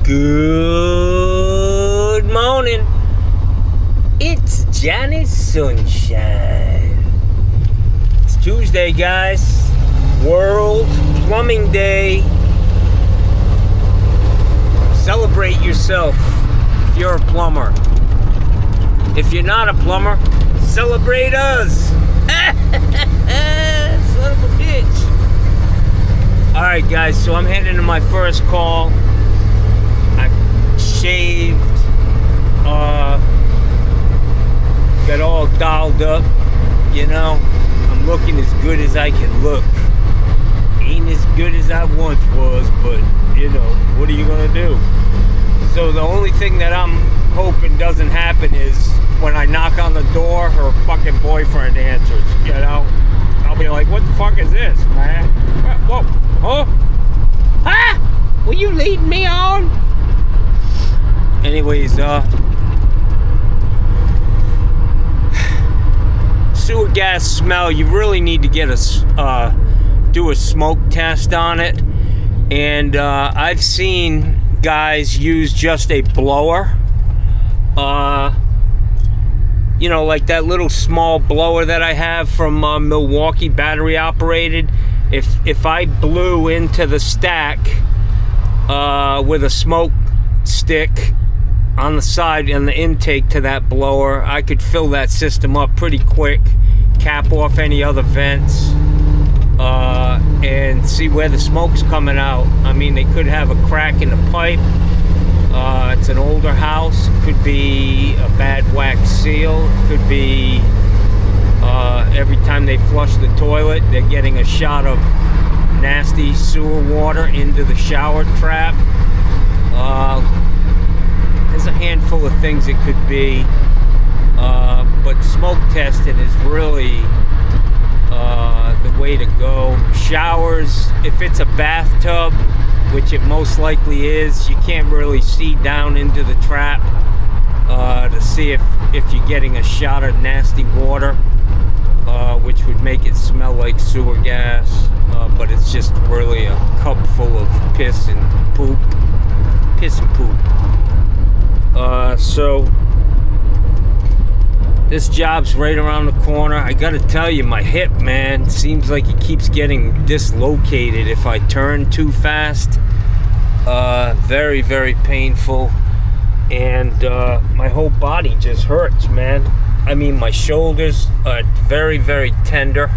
Good morning. It's Johnny Sunshine. It's Tuesday, guys. World Plumbing Day. Celebrate yourself if you're a plumber. If you're not a plumber, celebrate us. Son of a bitch. Alright, guys, so I'm heading to my first call. I shaved, got all dolled up, you know. I'm looking as good as I can look. Ain't as good as I once was, but, you know, what are you gonna do? So the only thing that I'm hoping doesn't happen is when I knock on the door, her fucking boyfriend answers, you know. I'll be like, what the fuck is this, man? Whoa, huh? Ah! Were you leading me on? Anyways, sewer gas smell, you really need to get do a smoke test on it. And I've seen guys use just a blower. You know, like that little small blower that I have from Milwaukee, battery operated. If I blew into the stack with a smoke stick on the side and the intake to that blower, I could fill that system up pretty quick, cap off any other vents, and see where the smoke's coming out. I mean, they could have a crack in the pipe. It's an older house. It could be a bad wax seal. It could be every time they flush the toilet, they're getting a shot of nasty sewer water into the shower trap. There's a handful of things it could be, but smoke testing is really the way to go. Showers, if it's a bathtub, which it most likely is, you can't really see down into the trap to see if you're getting a shot of nasty water, which would make it smell like sewer gas, but it's just really a cup full of piss and poop. Piss and poop. So this job's right around the corner. I gotta tell you, my hip, man, seems like it keeps getting dislocated if I turn too fast. Very, very painful. And my whole body just hurts, man. I mean, my shoulders are very, very tender.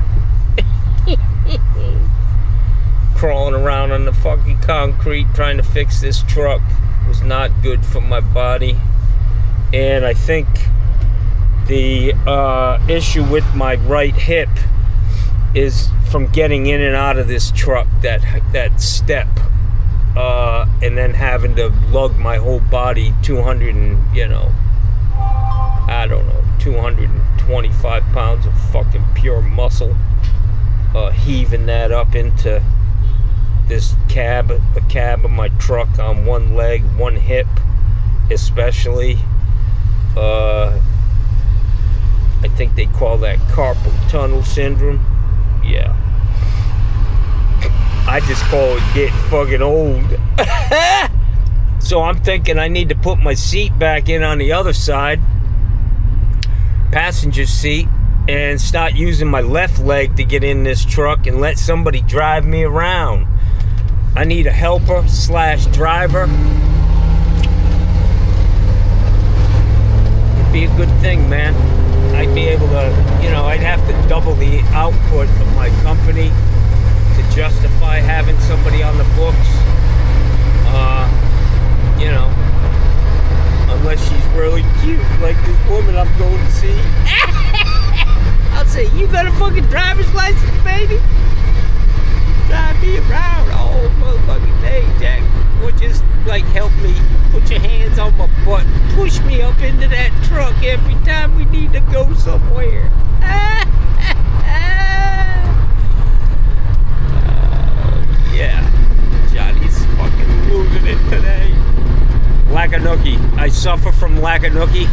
Crawling around on the fucking concrete trying to fix this truck was not good for my body. And I think the issue with my right hip is from getting in and out of this truck, that step, and then having to lug my whole body 225 pounds of fucking pure muscle, heaving that up into this the cab of my truck on one leg, one hip especially. I think they call that carpal tunnel syndrome. Yeah. I just call it getting fucking old. So I'm thinking I need to put my seat back in on the other side, passenger seat, and start using my left leg to get in this truck and let somebody drive me around. I need a helper / driver. It'd be a good thing, man. I'd be able to, I'd have to double the output of my company to justify having somebody on the books. Unless she's really cute, like this woman I'm going to see. I'll say, you got a fucking driver's license, baby? Drive me around all motherfucking day, Jack. Or just, help me. Put your hands on my butt. Push me up into that truck every time we need to go somewhere. Yeah. Johnny's fucking losing it today. Lakanookie. I suffer from Lakanookie.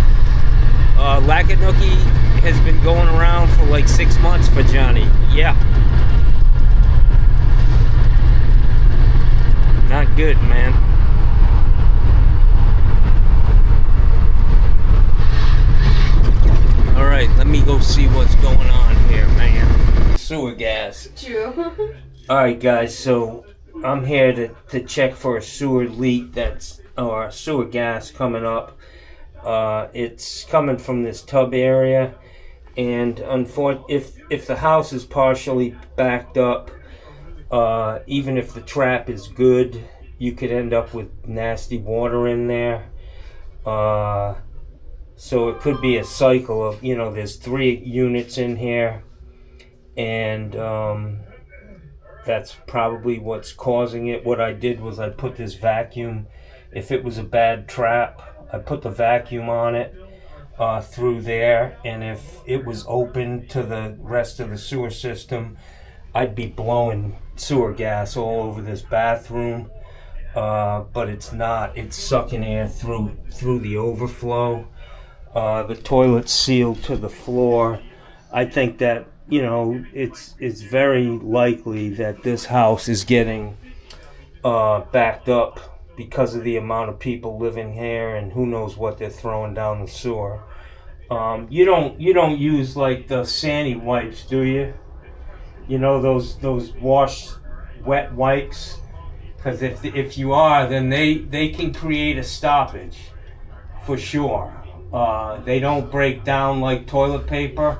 Lakanookie has been going around for 6 months for Johnny. Yeah. Not good, man. see what's going on here, man. Sewer gas. True. Alright guys, so I'm here to check for a sewer leak or sewer gas coming up. It's coming from this tub area, and if the house is partially backed up, even if the trap is good, you could end up with nasty water in there. So it could be a cycle of, there's 3 units in here, and that's probably what's causing it. What I did was I put this vacuum, if it was a bad trap, I put the vacuum on it through there, and if it was open to the rest of the sewer system, I'd be blowing sewer gas all over this bathroom, but it's not. It's sucking air through the overflow. The toilet's sealed to the floor. I think that, it's very likely that this house is getting backed up because of the amount of people living here, and who knows what they're throwing down the sewer. You don't use like the Sandy wipes, do you? Those wet wipes, because if you are, then they can create a stoppage for sure. They don't break down like toilet paper,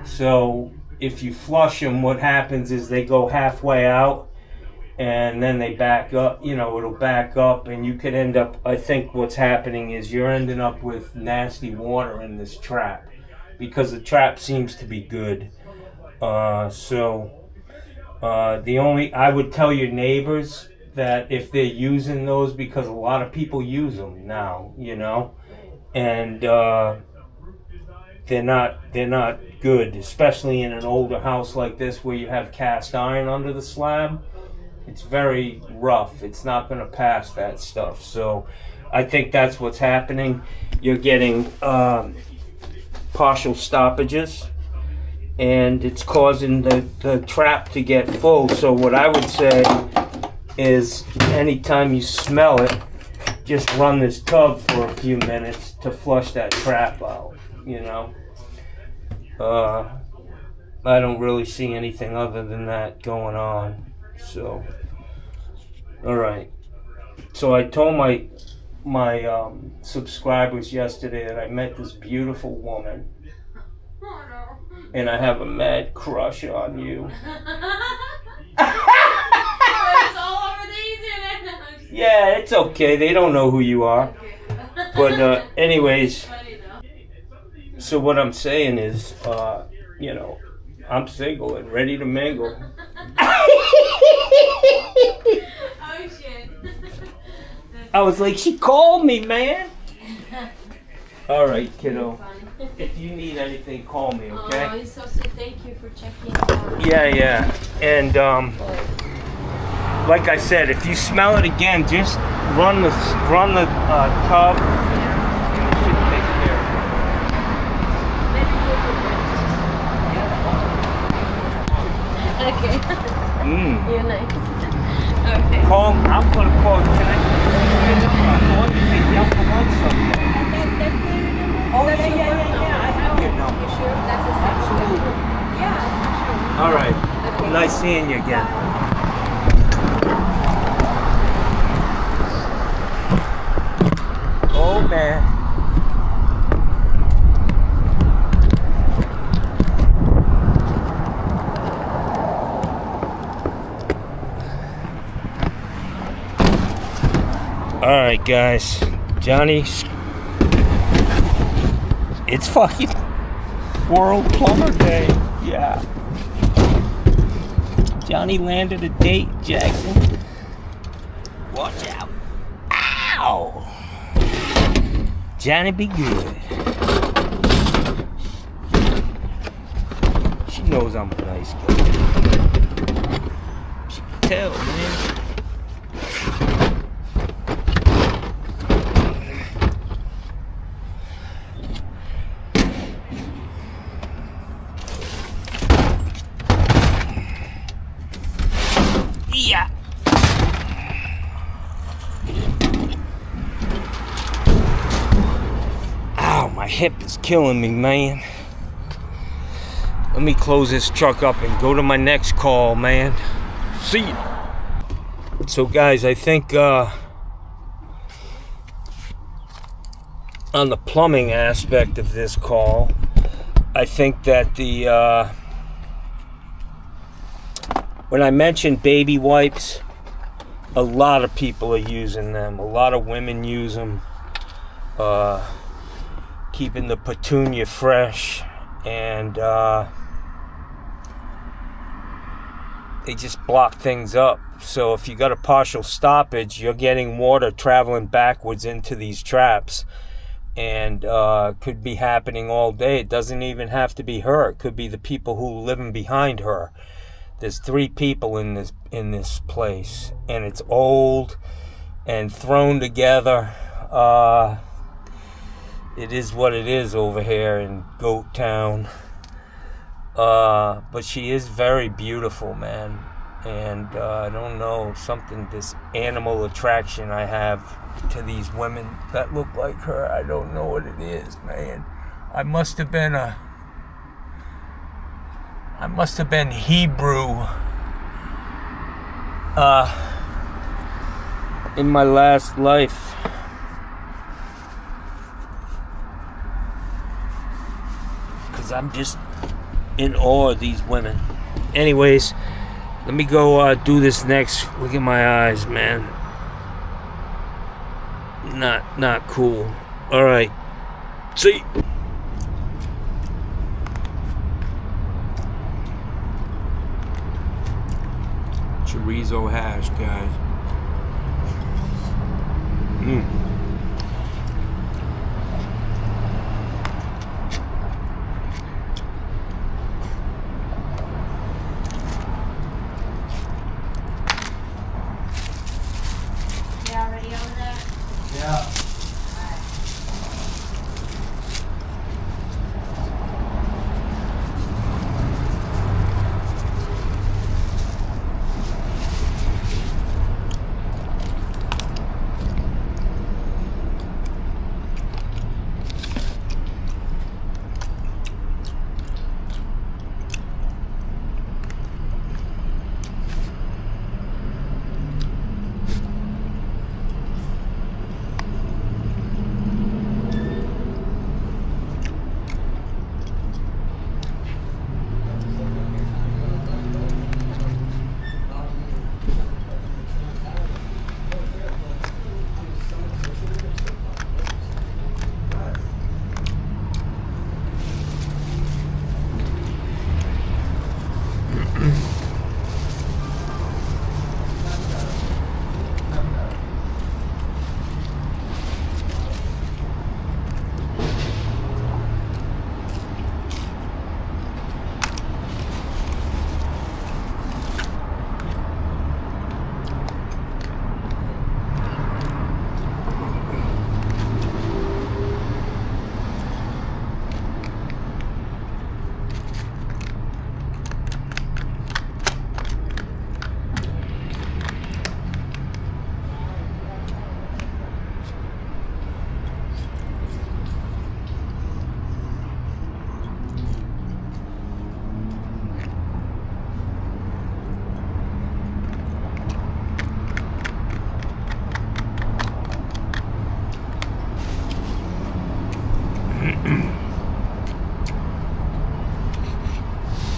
so if you flush them, what happens is they go halfway out, and then they back up. It'll back up, and you could end up, I think what's happening is you're ending up with nasty water in this trap, because the trap seems to be good. I would tell your neighbors that if they're using those, because a lot of people use them now, and they're not good, especially in an older house like this where you have cast iron under the slab. It's very rough. It's not going to pass that stuff. So I think that's what's happening. You're getting partial stoppages, and it's causing the trap to get full. So what I would say is, anytime you smell it, just run this tub for a few minutes to flush that trap out. I don't really see anything other than that going on. So, all right. So I told my subscribers yesterday that I met this beautiful woman, and I have a mad crush on you. It's all over the internet. Yeah, it's okay. They don't know who you are. But anyways, so what I'm saying is, I'm single and ready to mingle. Oh shit. I was like, she called me, man. All right, kiddo. If you need anything, call me, okay? Oh, it's so sweet. Thank you for checking out. Yeah. And like I said, if you smell it again, just run the tub. It should take care of it. Okay. You're nice. Okay. I'm gonna call. Can I call you? Take you out for lunch someday. Oh yeah. I have your number. You sure? That's a Absolutely. Yeah. All right. Okay. Nice seeing you again. Oh man. All right, guys. Johnny, it's fucking World Plumber Day. Yeah. Johnny landed a date, Jackson. Watch out. Ow! Johnny be good. She knows I'm a nice guy. She can tell, man. Yeah. Ow, my hip is killing me, man. Let me close this truck up and go to my next call, man. See you. So guys, I think on the plumbing aspect of this call, I think that when I mentioned baby wipes, a lot of people are using them. A lot of women use them, keeping the petunia fresh, and they just block things up. So if you got a partial stoppage, you're getting water traveling backwards into these traps, and could be happening all day. It doesn't even have to be her. It could be the people who are living behind her. There's 3 people in this place, and it's old and thrown together. It is what it is over here in Goat Town. But she is very beautiful, man. And I don't know, this animal attraction I have to these women that look like her. I don't know what it is, man. I must have been Hebrew in my last life. Because I'm just in awe of these women. Anyways, let me go do this next. Look at my eyes, man. Not cool. All right. See. Chorizo hash, guys.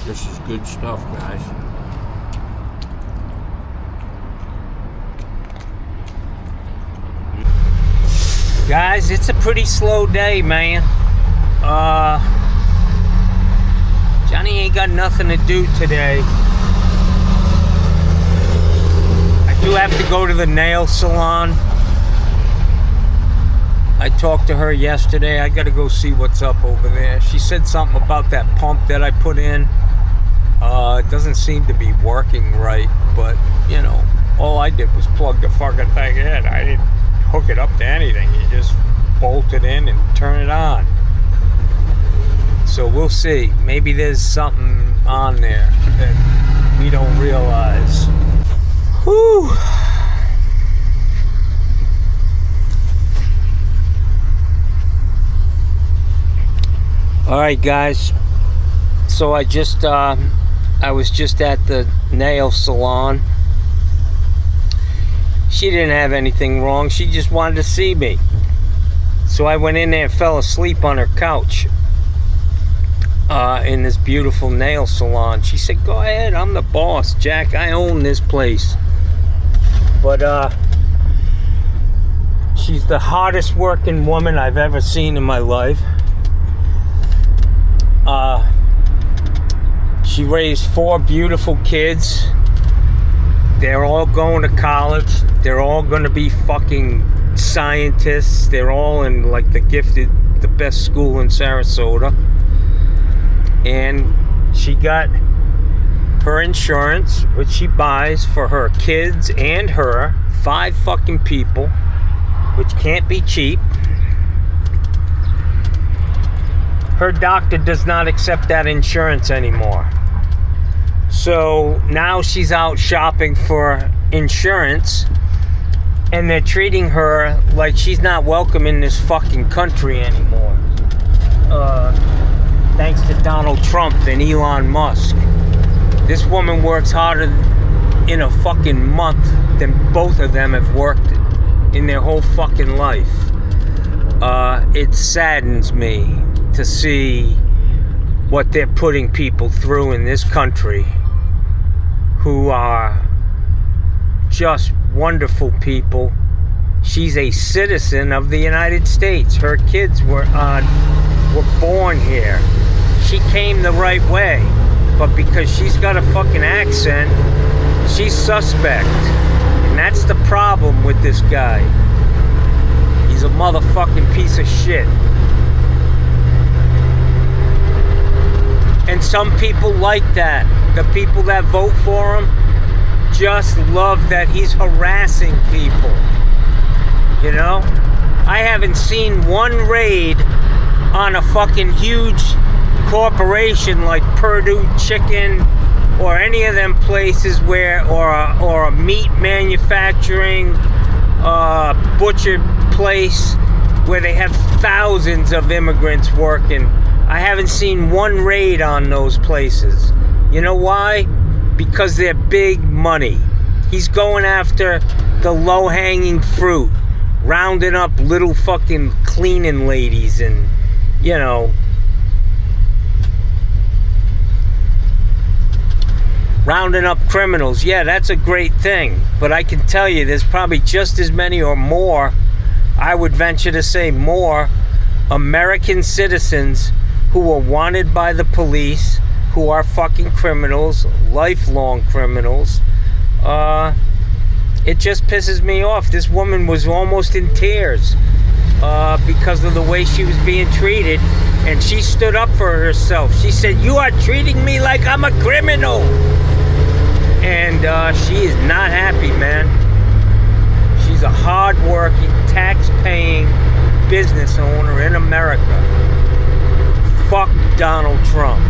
This is good stuff, guys. Guys, it's a pretty slow day, man. Johnny ain't got nothing to do today. I do have to go to the nail salon. I talked to her yesterday. I gotta go see what's up over there. She said something about that pump that I put in. It doesn't seem to be working right, but, you know, all I did was plug the fucking thing in. I didn't hook it up to anything. You just bolt it in and turn it on. So we'll see. Maybe there's something on there that we don't realize. Whew. All right, guys. So I was just at the nail salon. She didn't have anything wrong. She just wanted to see me. So I went in there and fell asleep on her couch in this beautiful nail salon. She said, "Go ahead, I'm the boss, Jack. I own this place." But she's the hardest working woman I've ever seen in my life. She raised 4 beautiful kids. They're all going to college. They're all going to be fucking scientists. They're all in like the best school in Sarasota. And she got her insurance, which she buys for her kids and her, 5 fucking people, which can't be cheap. Her doctor does not accept that insurance anymore. So now she's out shopping for insurance, and they're treating her like she's not welcome in this fucking country anymore. Thanks to Donald Trump and Elon Musk. This woman works harder in a fucking month than both of them have worked in their whole fucking life. It saddens me to see what they're putting people through in this country who are just wonderful people. She's a citizen of the United States. Her kids were born here. She came the right way, but because she's got a fucking accent, she's suspect. And that's the problem with this guy. He's a motherfucking piece of shit. And some people like that. The people that vote for him just love that he's harassing people. You know? I haven't seen one raid on a fucking huge corporation like Purdue Chicken or any of them places where, or a meat manufacturing butcher place where they have thousands of immigrants working. I haven't seen one raid on those places. You know why? Because they're big money. He's going after the low-hanging fruit, rounding up little fucking cleaning ladies and, you know, rounding up criminals. Yeah, that's a great thing. But I can tell you there's probably just as many or more, I would venture to say more, American citizens who are wanted by the police, who are fucking criminals, lifelong criminals. It just pisses me off. This woman was almost in tears because of the way she was being treated, and she stood up for herself. She said, "You are treating me like I'm a criminal." And she is not happy, man. She's a hard-working, tax-paying business owner in America. Fuck Donald Trump.